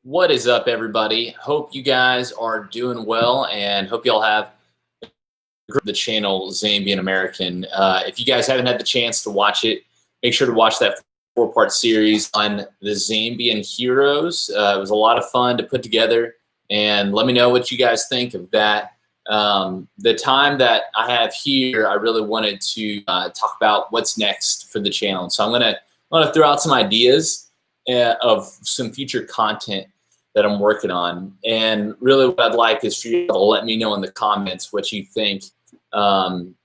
What is up, everybody? Hope you guys are doing well and hope y'all have the channel Zambian American. If you guys haven't had the chance to watch it, make sure to watch that four-part series on the Zambian heroes. It was a lot of fun to put together, and let me know what you guys think of that. The time that I have here, I really wanted to talk about what's next for the channel. So I'm gonna throw out some ideas of some future content that I'm working on. And really what I'd like is for you to let me know in the comments what you think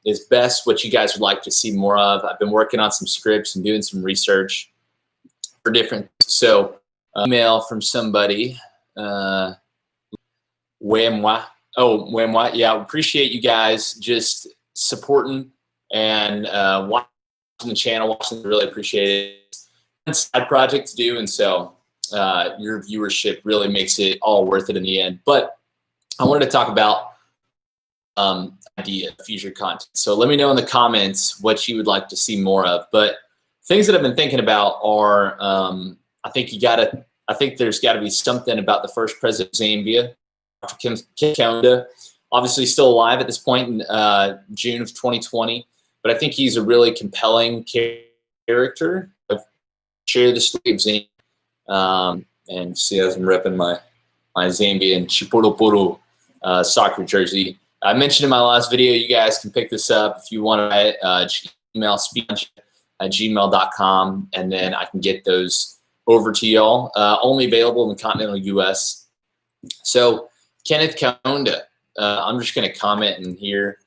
is best, what you guys would like to see more of. I've been working on some scripts and doing some research for different. So email from somebody, Wemwa. Oh, Wemwa. Yeah, appreciate you guys just supporting and watching the channel, really appreciate it. It's a side project to do, and so your viewership really makes it all worth it in the end. But I wanted to talk about future content. So let me know in the comments what you would like to see more of. But things that I've been thinking about are, I think there's got to be something about the first president of Zambia, Ken Kaunda, obviously still alive at this point in June of 2020. But I think he's a really compelling character. Share the story of Zambia. And see, as I'm repping my Zambian Chipolopolo soccer jersey. I mentioned in my last video, you guys can pick this up if you want to email speech@gmail.com, and then I can get those over to y'all. Only available in the continental U.S. So Kenneth Kaunda, I'm just going to comment in here,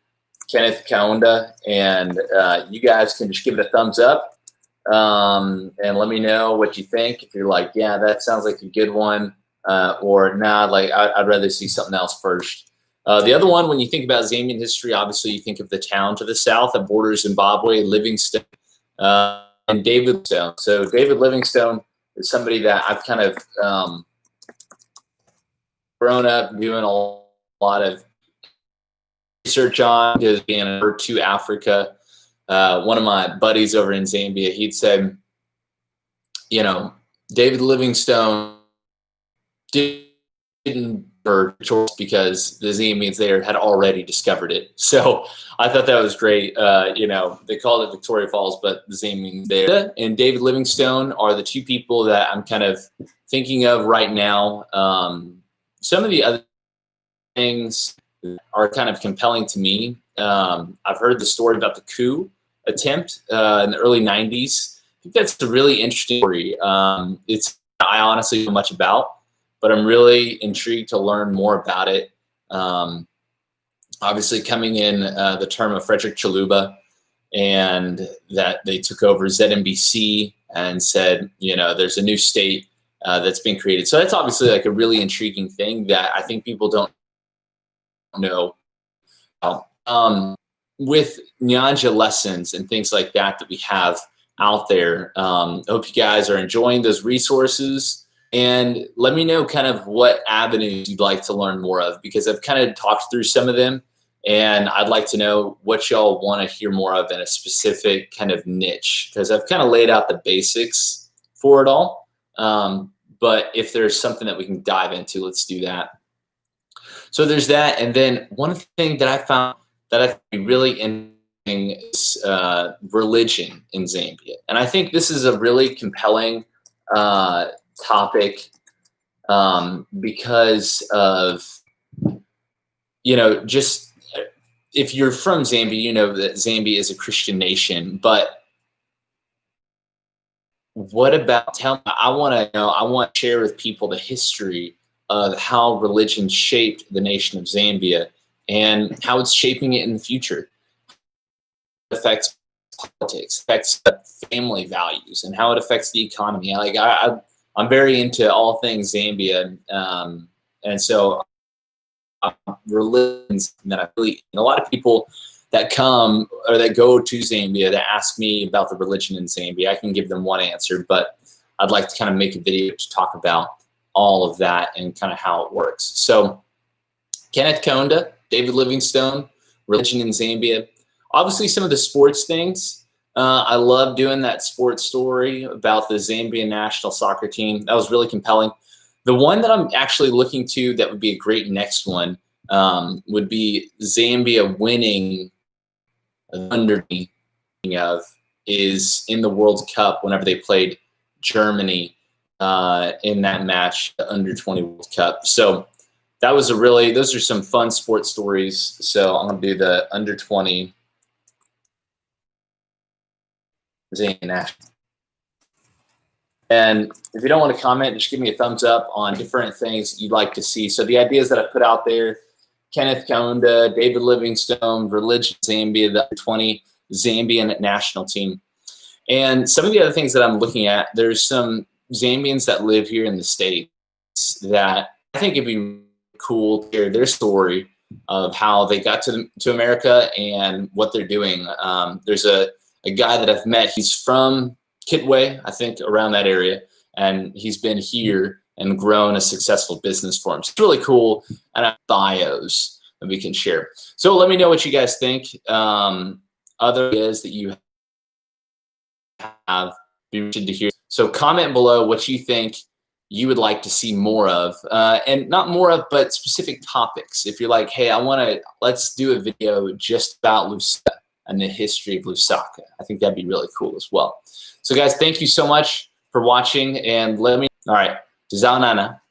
Kenneth Kaunda, and you guys can just give it a thumbs up. And let me know what you think. If you're like, yeah, that sounds like a good one, or nah, like I'd rather see something else first. The other one, when you think about Zambian history, obviously you think of the town to the south that borders Zimbabwe, Livingstone, and David Livingstone. So David Livingstone is somebody that I've kind of grown up doing a lot of research on, because being to Africa. One of my buddies over in Zambia, he'd said, you know, David Livingstone didn't choice because the Zambians there had already discovered it. So I thought that was great. You know, they called it Victoria Falls, but the Zambians there and David Livingstone are the two people that I'm kind of thinking of right now. Some of the other things are kind of compelling to me. I've heard the story about the coup attempt in the early 90s. I think that's a really interesting story. I honestly don't know much about, but I'm really intrigued to learn more about it. Obviously coming in the term of Frederick Chiluba, and that they took over ZNBC and said, you know, there's a new state that's been created. So that's obviously like a really intriguing thing that I think people don't know. With Nyanja lessons and things like that we have out there. I hope you guys are enjoying those resources, and let me know kind of what avenues you'd like to learn more of, because I've kind of talked through some of them, and I'd like to know what y'all want to hear more of in a specific kind of niche, because I've kind of laid out the basics for it all. But if there's something that we can dive into, let's do that. So there's that. And then one thing that I found that I think really interesting is religion in Zambia. And I think this is a really compelling topic because of, you know, just if you're from Zambia, you know that Zambia is a Christian nation. But what about, I want to share with people the history of how religion shaped the nation of Zambia and how it's shaping it in the future. It affects politics, affects family values, and how it affects the economy. Like I'm very into all things Zambia, and so religions that I really, a lot of people that come or that go to Zambia that ask me about the religion in Zambia, I can give them one answer, but I'd like to kind of make a video to talk about all of that and kind of how it works. So Kenneth Kaunda, David Livingstone, religion in Zambia. Obviously some of the sports things. I love doing that sports story about the Zambian national soccer team. That was really compelling. The one that I'm actually looking to that would be a great next one would be Zambia winning under of is in the World Cup whenever they played Germany in that match, the under 20 World Cup. So that was those are some fun sports stories. So I'm going to do the under 20 Zambia national. And if you don't want to comment, just give me a thumbs up on different things you'd like to see. So the ideas that I put out there, Kenneth Kaunda, David Livingstone, Religion Zambia, the 20 Zambian national team. And some of the other things that I'm looking at, there's some Zambians that live here in the States that I think it'd be cool to hear their story of how they got to America and what they're doing. There's a guy that I've met. He's from Kitwe, I think, around that area, and he's been here and grown a successful business for him. It's really cool, and I have bios that we can share. So let me know what you guys think. Other ideas that you have, be interested to hear. So comment below what you think you would like to see more of, and not more of, but specific topics. If you're like, hey, let's do a video just about Lusaka and the history of Lusaka. I think that'd be really cool as well. So guys, thank you so much for watching, and let me, all right, Nana.